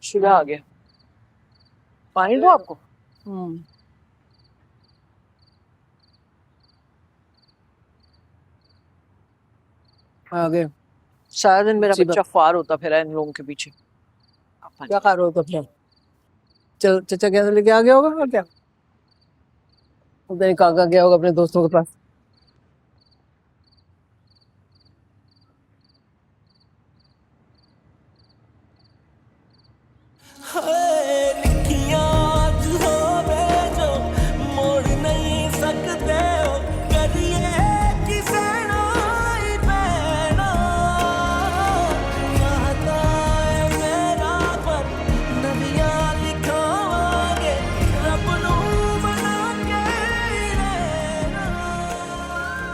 शुदा आ गया। पानी दो आपको। आ गए। सारा दिन मेरा मुसीबत। बच्चा ख्वार होता फिरा इन लोगों के पीछे। क्या खा रहे हो तो अपना? चल चाचा गैस लेके आ गया होगा और क्या? पता नहीं कहाँ गया होगा अपने दोस्तों के पास।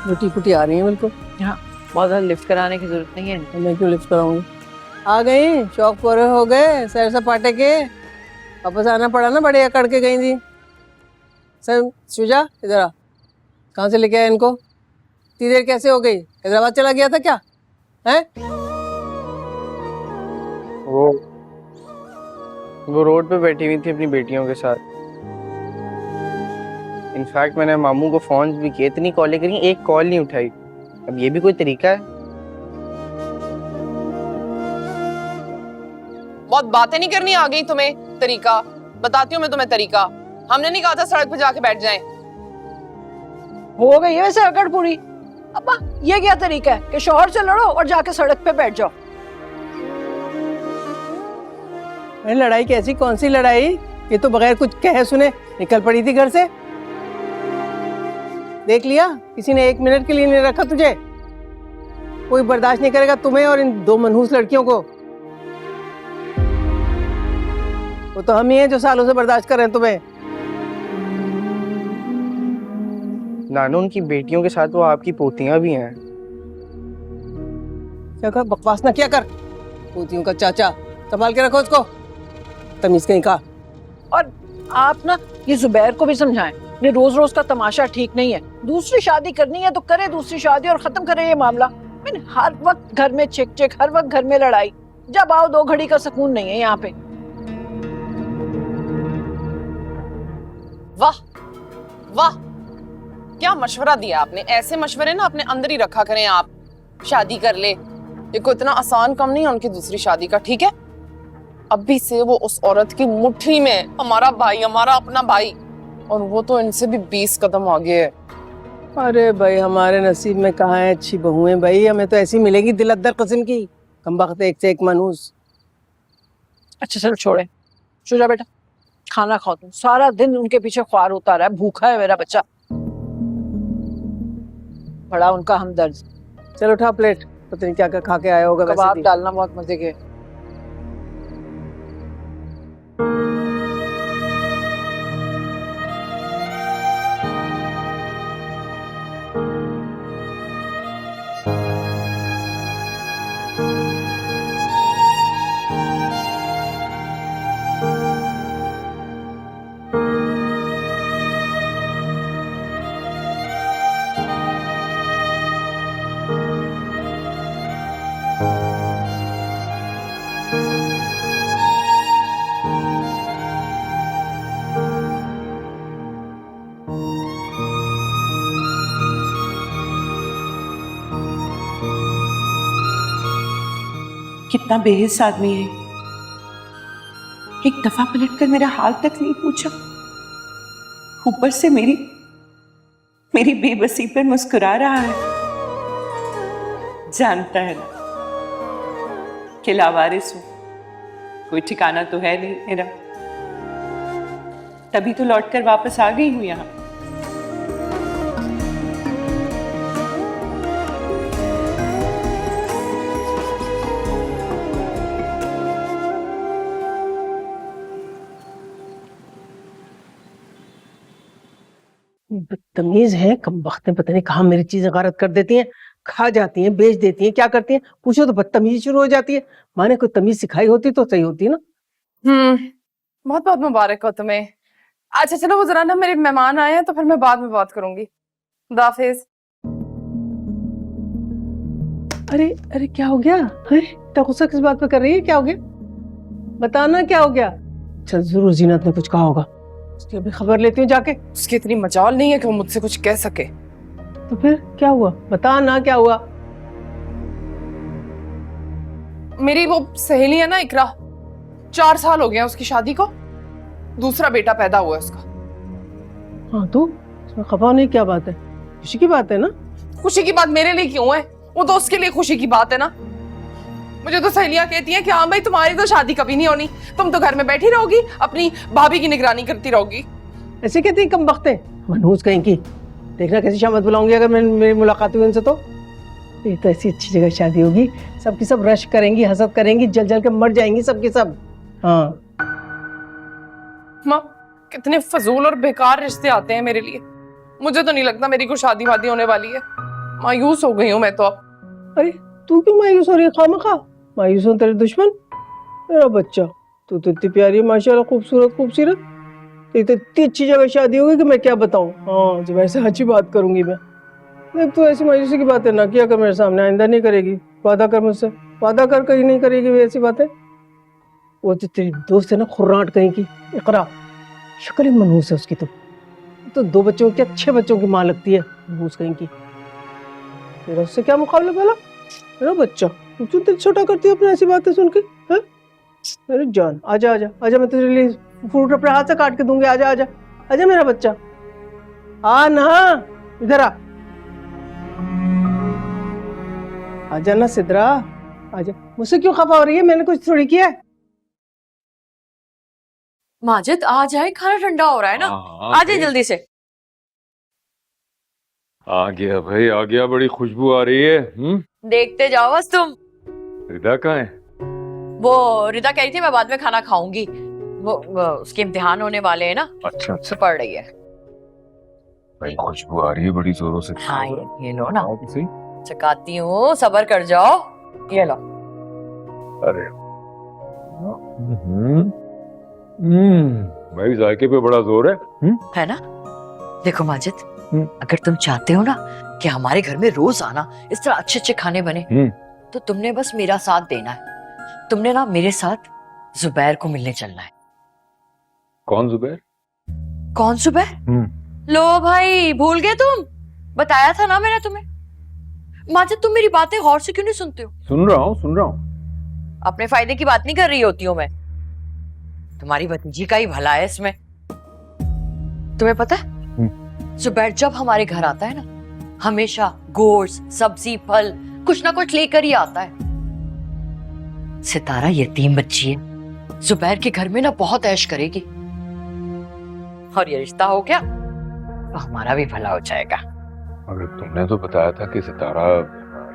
रोटी फुटी आ रही है बिल्कुल। हाँ, बहुत ज्यादा लिफ्ट कराने की जरूरत नहीं है। तो मैं क्यों लिफ्ट कराऊंगी? आ गई, शौक पूरे हो गए सैर सपाटे के। वापस आना पड़ा ना, बड़े अकड़ के गई थी। सर सुजा इधर आ। कहाँ से लेके आए इनको? इतनी देर कैसे हो गई? हैदराबाद चला गया था क्या? हैं? वो रोड पे बैठी हुई थी अपनी बेटियों के साथ। इनफैक्ट मैंने मामू को फोन भी किए, इतनी कॉलें करी, एक कॉल नहीं उठाई। अब ये भी कोई तरीका है? बहुत बातें नहीं करनी आ गई तुम्हें। तरीका बताती हूँ मैं तुम्हें तरीका। हमने नहीं कहा था सड़क पे जाके बैठ जाएं। हो गई है वैसे अकड़ पूरी। अब्बा ये क्या तरीका है कि शौहर से लड़ो और जाके सड़क पे बैठ जाओ? अरे लड़ाई कैसी, कौन सी लड़ाई? ये तो बगैर कुछ कहे सुने निकल पड़ी थी घर से। देख लिया, किसी ने 1 मिनट के लिए नहीं रखा तुझे। कोई बर्दाश्त नहीं करेगा तुम्हें और इन 2 मनहूस लड़कियों को। वो तो हम ही हैं जो सालों से बर्दाश्त कर रहे हैं तुम्हें। नानू, उनकी बेटियों के साथ वो आपकी पोतियां भी हैं। क्या कर, बकवास ना किया कर। पोतियों का चाचा, संभाल के रखो उसको। तमीज कहीं का। और आप ना ये जुबैर को भी समझाएं, ये रोज रोज का तमाशा ठीक नहीं है। दूसरी शादी करनी है तो करे दूसरी शादी और खत्म करे ये मामला। हर वक्त घर में चिक चिक, हर वक्त घर में लड़ाई। जब आओ 2 घड़ी का सुकून नहीं है यहाँ पे। वाह वाह, क्या मशवरा दिया आपने। ऐसे मशवरे ना अपने अंदर ही रखा करें आप। शादी कर ले, ये कोई इतना आसान काम नहीं है उनकी दूसरी शादी का, ठीक है? अभी से वो उस औरत की मुट्ठी में, हमारा भाई, हमारा अपना भाई, और वो तो इनसे भी 20 कदम आगे है। अरे भाई, हमारे नसीब में कहाँ है अच्छी बहुएं भाई। हमें तो ऐसी मिलेगी दिलअद्दर किस्म की, कमबख्त एक से एक मनहूस। अच्छा चलो छोड़े। शुजा बेटा खाना खाओ तुम। सारा दिन उनके पीछे ख्वार होता रहा है, भूखा है मेरा बच्चा। बड़ा उनका हमदर्द। चलो उठा प्लेट, पता नहीं क्या क्या खा के आया होगा। वैसे कबाब भी डालना बहुत मजे के। कितना बेहिस आदमी है। एक दफा पलटकर मेरा हाल तक नहीं पूछा, ऊपर से मेरी बेबसी पर मुस्कुरा रहा है। जानता है ना कि लावारिस हूं, कोई ठिकाना तो है नहीं मेरा। तभी तो लौटकर वापस आ गई हूं यहां। बदतमीज है, कमबख्त पता नहीं कहाँ मेरी चीजें गारत कर देती हैं। खा जाती हैं, बेच देती हैं, क्या करती हैं पूछो तो बदतमीजी शुरू हो जाती है। माँ ने कोई तमीज सिखाई होती तो सही होती ना। बहुत बहुत मुबारक हो तुम्हें। अच्छा चलो, वो जरा ना मेरे मेहमान आए हैं तो फिर मैं बाद में बात करूंगी। खुदा हाफिज। अरे अरे क्या हो गया? इतना गुस्सा किस बात पे कर रही है? क्या हो गया? बताना क्या हो गया। चल जरूर जीनत ने कुछ कहा होगा, उसकी अभी खबर लेती हूँ जाके। उसकी इतनी मजाल नहीं है कि वो मुझसे कुछ कह सके। तो फिर क्या हुआ, बता ना क्या हुआ। मेरी वो सहेली है ना इकरा, 4 साल हो गया उसकी शादी को, दूसरा बेटा पैदा हुआ है उसका। हाँ तो इसमें खफा नहीं, क्या बात है, खुशी की बात है ना। खुशी की बात मेरे लिए क्यों है, वो तो उसके लिए खुशी की बात है ना। मुझे तो सहेलियां कहती हैं कि हाँ भाई तुम्हारी तो शादी कभी नहीं होनी, तुम तो घर में बैठी रहोगी, अपनी भाभी की निगरानी करती रहोगी। ऐसे कहती है कम वक्त है, मनहूस कहीं की। देखना कैसी शामत बुलाऊंगी अगर मेरी मुलाकात हुई उनसे तो। ये तो ऐसी अच्छी जगह शादी होगी, सबकी सब रश करेंगी, हसद करेंगी, जल जल के मर जाएंगी सबकी सब। हाँ माँ कितने फजूल और बेकार रिश्ते आते हैं मेरे लिए। मुझे तो नहीं लगता मेरी कोई शादी वादी होने वाली है। मायूस हो गई हूँ मैं तो अब। अरे तू क्यों मायूस हो रही है खामखा, मायूस हो तेरे दुश्मन। मेरा बच्चा तू तो इतनी प्यारी है माशाल्लाह, खूबसूरत खूबसूरत, तो इतनी अच्छी जगह शादी होगी कि मैं क्या बताऊं। हाँ जब ऐसे अच्छी बात करूंगी मैं। देख तू ऐसी मायूसी की बातें ना किया कर मेरे सामने, आइंदा नहीं करेगी। वादा कर मुझसे, वादा कर कहीं नहीं करेगी वे ऐसी बातें। वो तो तेरी दोस्त है ना खुर्राट कहीं की, इकरा, शक्ल ही मनहूस है उसकी। तो 2 बच्चों के 6 बच्चों की माँ लगती है, मनहूस कहीं की। तेरा उससे क्या मुकाबला पहला। मेरा बच्चा तू क्यों दिल छोटा करती है अपने ऐसी बातें सुन के, हैं? मेरी जान आजा आजा आजा, मैं तेरे लिए फ्रूट अपने हाथ से काट के दूंगी। आजा आजा आजा मेरा बच्चा, आ ना, इधर आ, आजा ना सिद्रा, आजा। मुझसे क्यों खफा हो रही है, मैंने कुछ थोड़ी किया है। माजिद आ जाए, खाना ठंडा हो रहा है ना। हाँ, आ जाए भाई। जल्दी से। आ गया भाई, आ गया, बड़ी खुशबू आ रही है। देखते जाओ बस तुम। रिदा कहाँ है? वो रिदा कह रही थी मैं बाद में खाना खाऊंगी, वो उसके इम्तिहान होने वाले हैं ना, अच्छा उससे पढ़ रही है। भाई खुशबू आ रही है बड़ी जोरों से। हाँ ये लो ना, आओ तो सही। चकाती हूँ, सबर कर जाओ, ये लो। अरे भाई जायके पे बड़ा जोर है। है ना। देखो माजिद, अगर तुम चाहते हो ना कि हमारे घर में रोज आना इस तरह अच्छे अच्छे खाने बने, तो तुमने बस मेरा साथ देना है। तुमने ना मेरे साथ जुबैर को मिलने चलना है। कौन जुबैर? कौन जुबैर? लो भाई, भूल गए तुम? बताया था ना मैंने तुम्हें। माजिद तुम मेरी बातें गौर से क्यों नहीं सुनते हो? सुन रहा हूँ सुन रहा हूँ। अपने फायदे की बात नहीं कर रही होती हूँ मैं, तुम्हारी भतीजी का ही भला है इसमें। तुम्हें पता है जुबैर जब हमारे घर आता है ना, हमेशा गोश्त सब्जी फल कुछ ना कुछ लेकर ही आता है। सितारा यतीम बच्ची है, जुबैर के घर में ना बहुत ऐश करेगी, और ये रिश्ता हो गया तो हमारा भी भला हो जाएगा। मगर तुमने तो बताया था कि सितारा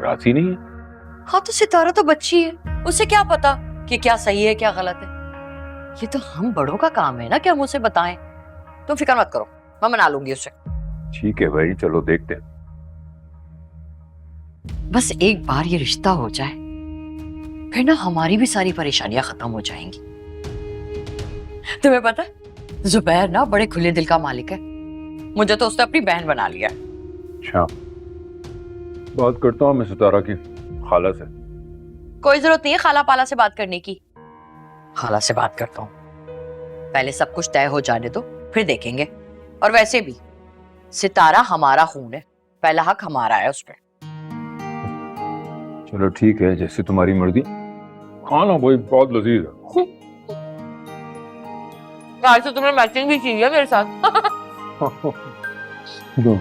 राजी नहीं है। हाँ तो सितारा तो बच्ची है, उसे क्या पता कि क्या सही है क्या गलत है। ये तो हम बड़ों का काम है ना कि हम उसे बताएं। तुम फिक्र मत करो, मैं मना लूंगी उसे। ठीक है भाई, चलो देखते हैं। बस एक बार ये रिश्ता हो जाए, फिर ना हमारी भी सारी परेशानियां खत्म हो जाएंगी। तुम्हें पता है जुबैर ना बड़े खुले दिल का मालिक है, मुझे तो उसने अपनी बहन बना लिया। अच्छा, बात करता हूँ मैं सितारा की खाला से। कोई जरूरत नहीं है खाला पाला से बात करने की, खाला से बात करता हूँ। पहले सब कुछ तय हो जाने दो, फिर देखेंगे। और वैसे भी सितारा हमारा खून है, पहला हक हमारा है उस पर। चलो ठीक है, जैसे तुम्हारी मर्जी। खाना भाई बहुत लजीज है। आज तो तुमने मैचिंग भी की है मेरे साथ। दो।